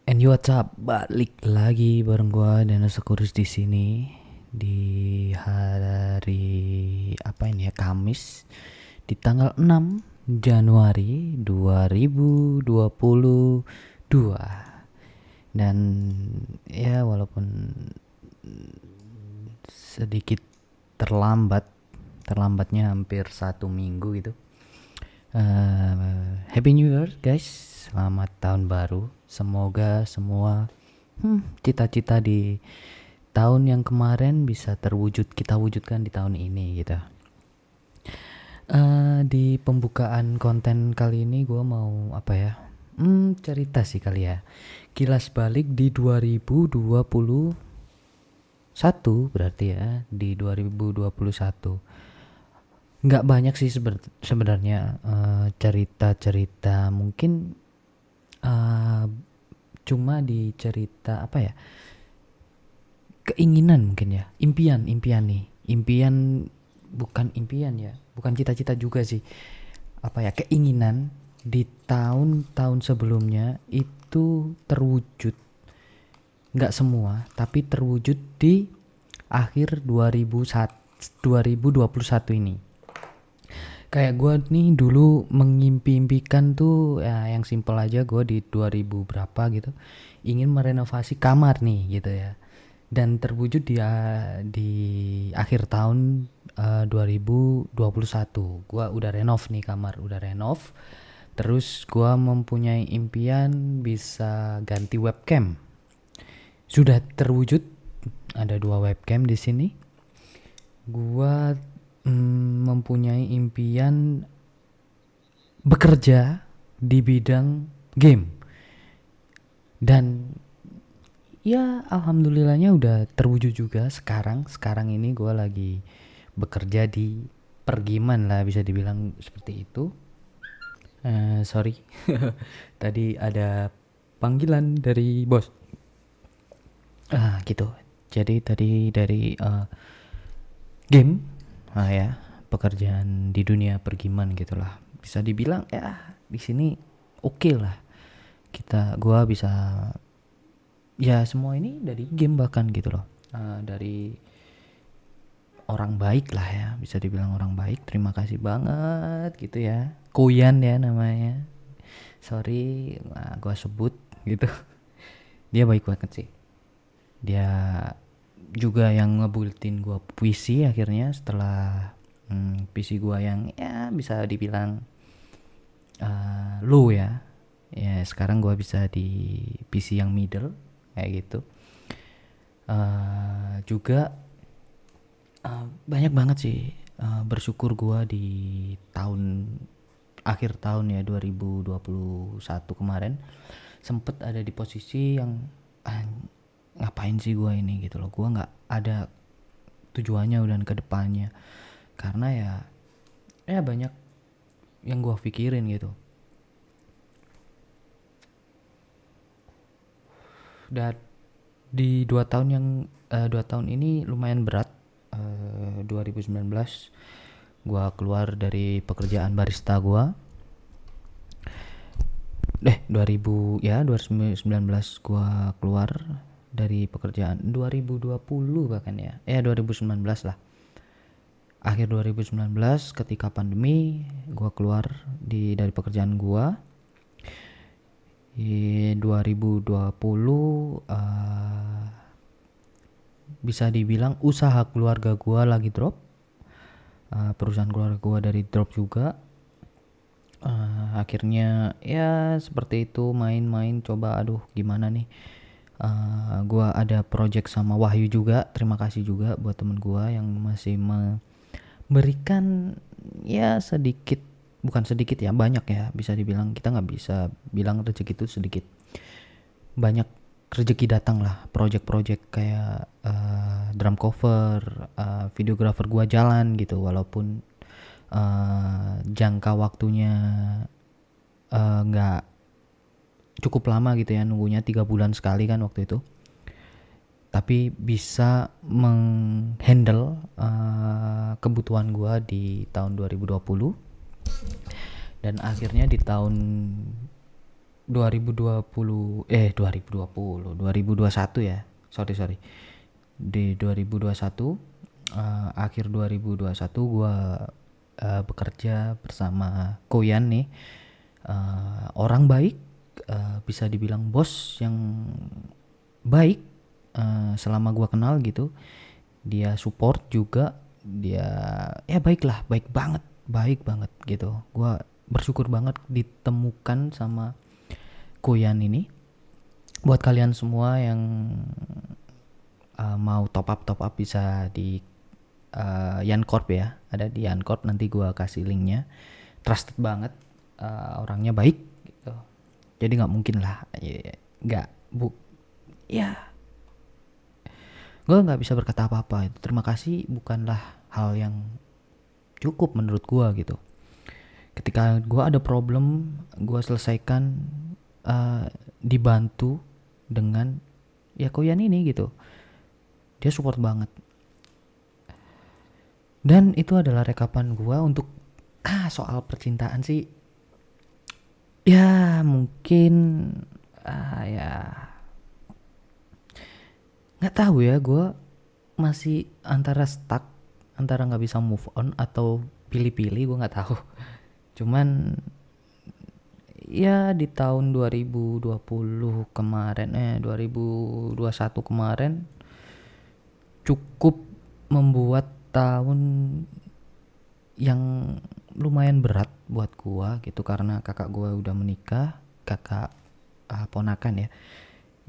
And you what's up? Balik lagi bareng gua Danosaurus di sini di hari apa ini ya? Kamis di tanggal 6 Januari 2022. Dan ya walaupun sedikit terlambatnya hampir 1 minggu gitu. Happy New Year guys, selamat tahun baru. Semoga semua cita-cita di tahun yang kemarin bisa kita wujudkan di tahun ini gitu. Di pembukaan konten kali ini gue mau apa ya? Cerita sih kali ya. Kilas balik di 2021 berarti ya, di 2021. Nggak banyak sih sebenarnya cerita-cerita, mungkin cuma di cerita apa ya, keinginan mungkin ya, impian nih, impian, bukan impian ya, bukan cita-cita juga sih, apa ya, keinginan di tahun-tahun sebelumnya itu terwujud. Nggak semua, tapi terwujud di akhir 2021 ini. Kayak gue nih dulu mengimpi-impikan tuh ya, yang simple aja, gue di 2000 berapa gitu ingin merenovasi kamar nih gitu ya, dan terwujud di akhir tahun 2021 gue udah renov nih, kamar udah renov. Terus gue mempunyai impian bisa ganti webcam, sudah terwujud, ada 2 webcam di sini. Gue mempunyai impian bekerja di bidang game, dan ya alhamdulillahnya udah terwujud juga. Sekarang ini gue lagi bekerja di pergiman lah, bisa dibilang seperti itu. Sorry tadi ada panggilan dari bos. Gitu. Jadi tadi dari game, ya, pekerjaan di dunia pergiman gitulah, bisa dibilang ya di sini oke lah. Gua bisa, ya semua ini dari game bahkan gitu loh. Dari orang baik lah ya, bisa dibilang orang baik. Terima kasih banget gitu ya, Koyan ya namanya, sorry gua sebut gitu. Dia baik banget sih. Dia juga yang ngebulletin gua puisi akhirnya, setelah PC gua yang ya bisa dibilang low ya. Ya sekarang gua bisa di PC yang middle kayak gitu. Juga banyak banget sih, bersyukur gua di akhir tahun ya 2021 kemarin sempet ada di posisi yang ngapain sih gua ini gitu loh. Gua nggak ada tujuannya dan ke depannya, karena ya banyak yang gua pikirin gitu. Dan di 2 tahun ini lumayan berat. 2019 gua keluar dari pekerjaan barista gua. 2019 gua keluar dari pekerjaan, 2020 bahkan ya 2019 lah, akhir 2019 ketika pandemi gua keluar dari pekerjaan gua. Di 2020 bisa dibilang usaha keluarga gua lagi drop, perusahaan keluarga gua dari drop juga. Akhirnya ya seperti itu, main-main coba, aduh gimana nih. Gua ada project sama Wahyu juga, terima kasih juga buat temen gua yang masih memberikan ya sedikit, bukan sedikit ya, banyak ya, bisa dibilang. Kita nggak bisa bilang rezeki itu sedikit, banyak rezeki datang lah, project-project kayak drum cover, videographer gua jalan gitu, walaupun jangka waktunya nggak cukup lama gitu ya, nunggunya 3 bulan sekali kan waktu itu, tapi bisa menghandle kebutuhan gua di tahun 2020. Dan akhirnya di tahun 2020 2020 2021 ya, sorry di 2021, akhir 2021 gua bekerja bersama Koyan nih, orang baik, bisa dibilang bos yang baik selama gua kenal gitu. Dia support juga, dia ya baik lah, baik banget gitu. Gua bersyukur banget ditemukan sama Koyan ini. Buat kalian semua yang mau top up bisa di Yancorp ya, ada di Yancorp, nanti gua kasih linknya. Trusted banget, orangnya baik gitu. Jadi nggak mungkin lah, nggak bu, ya gue nggak bisa berkata apa-apa. Terima kasih bukanlah hal yang cukup menurut gue gitu. Ketika gue ada problem, gue selesaikan, dibantu dengan ya Koyan ini gitu. Dia support banget. Dan itu adalah rekapan gue untuk soal percintaan sih. Ya mungkin ya nggak tahu ya, gue masih antara stuck, antara nggak bisa move on atau pilih-pilih, gue nggak tahu. Cuman ya di tahun 2020 kemarin, 2021 kemarin cukup membuat tahun yang lumayan berat buat gua gitu, karena kakak gua udah menikah, kakak ponakan ya,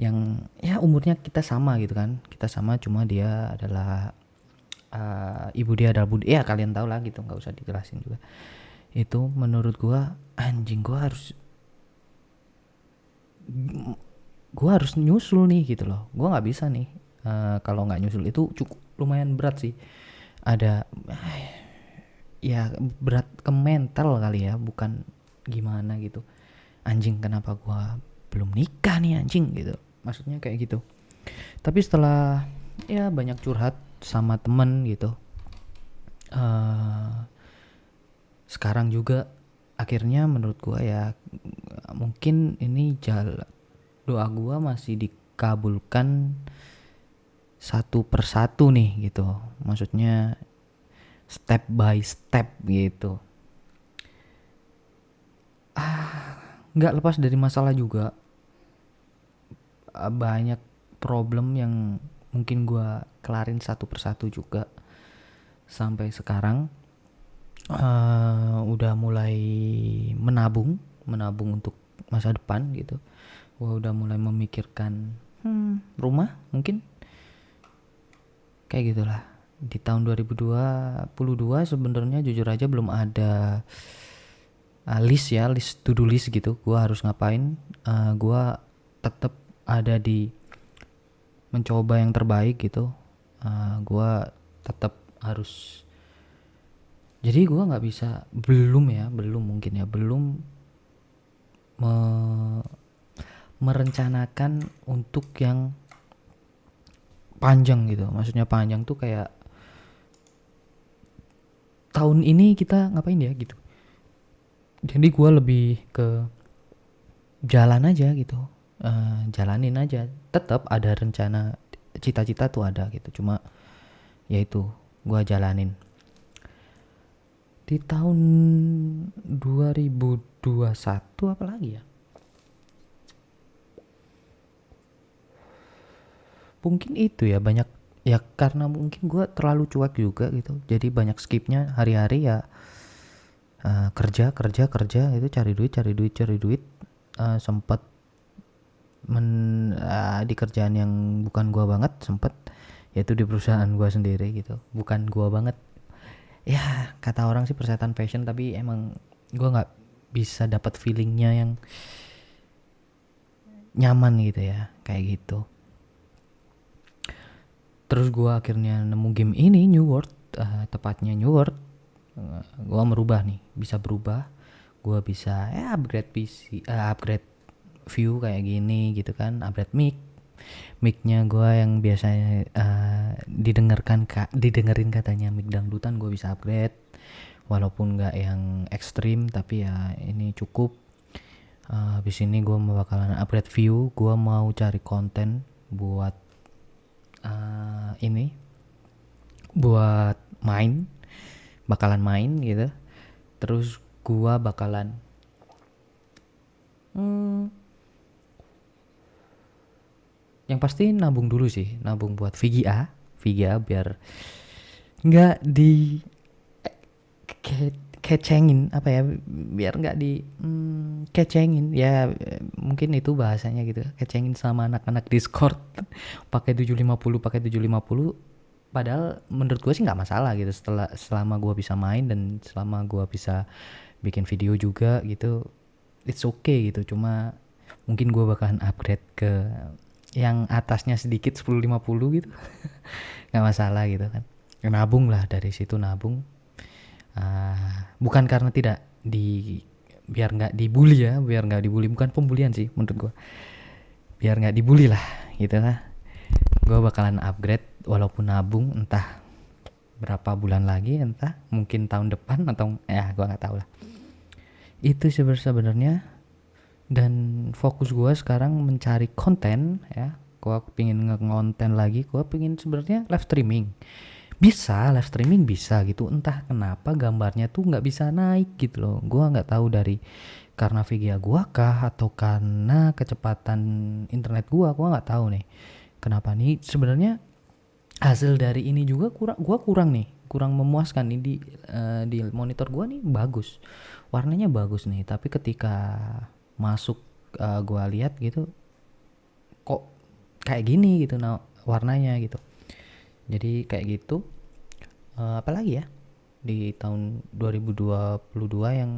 yang ya umurnya kita sama gitu kan, kita sama, cuma dia adalah ibu dia adalah budi, ya kalian tahu lah gitu, nggak usah dijelasin juga. Itu menurut gua anjing, gua harus nyusul nih gitu loh. Gua nggak bisa nih, kalau nggak nyusul itu cukup lumayan berat sih. Ada ya berat ke mental kali ya, bukan gimana gitu. Anjing, kenapa gua belum nikah nih anjing gitu, maksudnya kayak gitu. Tapi setelah ya banyak curhat sama temen gitu, sekarang juga akhirnya menurut gua ya mungkin ini doa gua masih dikabulkan satu persatu nih gitu, maksudnya step by step gitu. Nggak lepas dari masalah juga, banyak problem yang mungkin gue kelarin satu persatu juga sampai sekarang. Udah mulai menabung untuk masa depan gitu. Gue udah mulai memikirkan rumah mungkin, kayak gitulah. Di tahun 2022 sebenarnya jujur aja belum ada list to do list gitu, gue harus ngapain. Gue tetap ada di mencoba yang terbaik gitu. Gue tetap harus, jadi gue nggak bisa, belum merencanakan untuk yang panjang gitu. Maksudnya panjang tuh kayak tahun ini kita ngapain ya gitu. Jadi gue lebih ke jalan aja gitu, jalanin aja. Tetap ada rencana, cita-cita tuh ada gitu, cuma ya itu gue jalanin. Di tahun 2021 apa lagi ya, mungkin itu ya, banyak ya, karena mungkin gue terlalu cuek juga gitu, jadi banyak skipnya hari-hari ya. Kerja itu, cari duit. Sempet di kerjaan yang bukan gua banget, sempet, yaitu di perusahaan gua sendiri gitu, bukan gua banget ya, kata orang sih persetan passion, tapi emang gua nggak bisa dapat feelingnya yang nyaman gitu ya, kayak gitu. Terus gua akhirnya nemu game ini, New World, tepatnya New World. Gua merubah nih, bisa berubah, gua bisa upgrade PC, upgrade view kayak gini gitu kan, upgrade micnya gue yang biasanya didengerin katanya mic dangdutan, gue bisa upgrade walaupun nggak yang ekstrim, tapi ya ini cukup. Habis ini gue bakalan upgrade view, gue mau cari konten buat ini, buat bakalan main gitu. Terus gue bakalan yang pasti nabung dulu sih, nabung buat VGA biar nggak di kecengin, apa ya, biar nggak di kecengin ya, mungkin itu bahasanya gitu, kecengin sama anak-anak Discord pakai 750. Padahal menurut gue sih nggak masalah gitu, selama gue bisa main dan selama gue bisa bikin video juga gitu, it's okay gitu. Cuma mungkin gue bakalan upgrade ke yang atasnya sedikit, 1050 gitu. Nggak masalah gitu kan, nabung lah, dari situ nabung. Bukan karena tidak biar nggak dibully ya, bukan pembulian sih menurut gue, biar nggak dibully lah gitu lah. Gue bakalan upgrade walaupun nabung, entah berapa bulan lagi, entah mungkin tahun depan atau ya gue nggak tahu lah. Itu sebenarnya. Dan fokus gue sekarang mencari konten ya. Gue pingin nge-konten lagi, gue pingin sebenarnya live streaming bisa gitu. Entah kenapa gambarnya tuh nggak bisa naik gitu loh. Gue nggak tahu karena VGA gue kah atau karena kecepatan internet gue nggak tahu nih kenapa nih. Sebenarnya hasil dari ini juga kurang memuaskan nih. Di monitor gue nih bagus, warnanya bagus nih, tapi ketika masuk gue lihat gitu, kok kayak gini gitu warnanya gitu. Jadi kayak gitu. Apalagi ya di tahun 2022 yang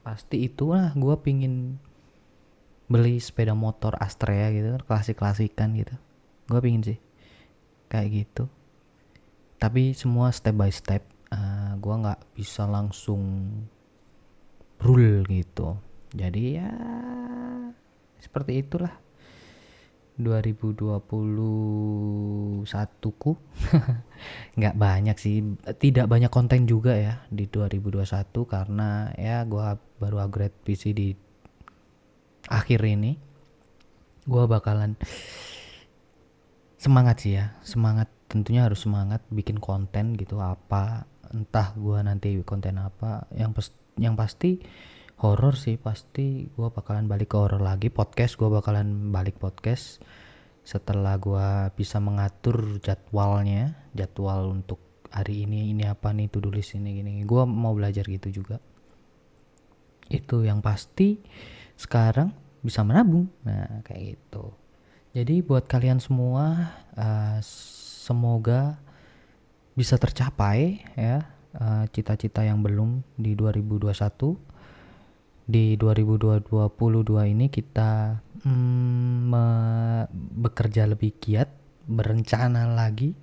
pasti itulah, gue pingin beli sepeda motor Astrea gitu, klasik-klasikan gitu. Gue pingin sih kayak gitu. Tapi semua step by step. Gue nggak bisa langsung rule gitu. Jadi ya seperti itulah 2021 ku. Nggak banyak sih, tidak banyak konten juga ya di 2021 karena ya gue baru upgrade PC di akhir ini. Gue bakalan semangat sih ya, tentunya harus semangat bikin konten gitu, apa entah gue nanti konten apa. Yang pasti horor sih, pasti gue bakalan balik ke horor lagi. Podcast gue bakalan balik podcast setelah gue bisa mengatur jadwal untuk hari ini apa nih, to do list ini gini. Gue mau belajar gitu juga. Itu yang pasti sekarang bisa menabung. Nah kayak gitu. Jadi buat kalian semua, semoga bisa tercapai ya cita-cita yang belum di 2021. Di 2022 ini kita bekerja lebih giat, berencana lagi,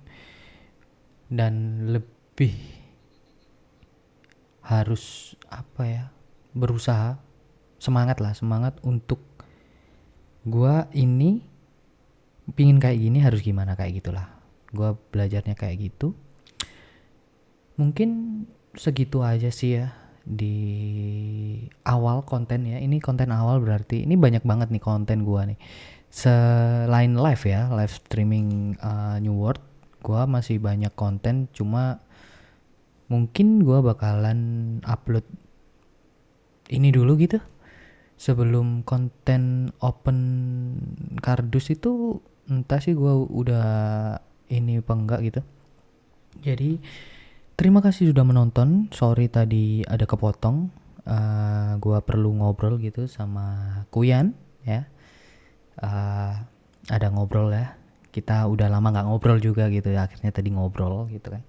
dan lebih harus berusaha, semangat untuk gua ini pingin kayak gini, harus gimana kayak gitulah. Gua belajarnya kayak gitu. Mungkin segitu aja sih ya di awal konten ya. Ini konten awal, berarti ini banyak banget nih konten gua nih. Selain live streaming New World, gua masih banyak konten. Cuma mungkin gua bakalan upload ini dulu gitu sebelum konten open kardus itu. Entah sih gua udah ini apa enggak gitu. Jadi terima kasih sudah menonton. Sorry tadi ada kepotong. Gua perlu ngobrol gitu sama Kuyan ya. Ada ngobrol ya. Kita udah lama gak ngobrol juga gitu ya. Akhirnya tadi ngobrol gitu kan.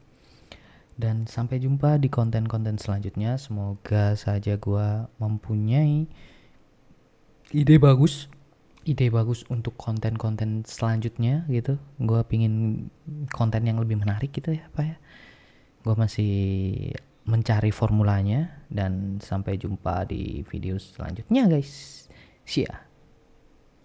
Dan sampai jumpa di konten-konten selanjutnya. Semoga saja gua mempunyai ide bagus untuk konten-konten selanjutnya gitu. Gua pingin konten yang lebih menarik gitu ya, Pak ya. Gue masih mencari formulanya. Dan sampai jumpa di video selanjutnya guys. See ya.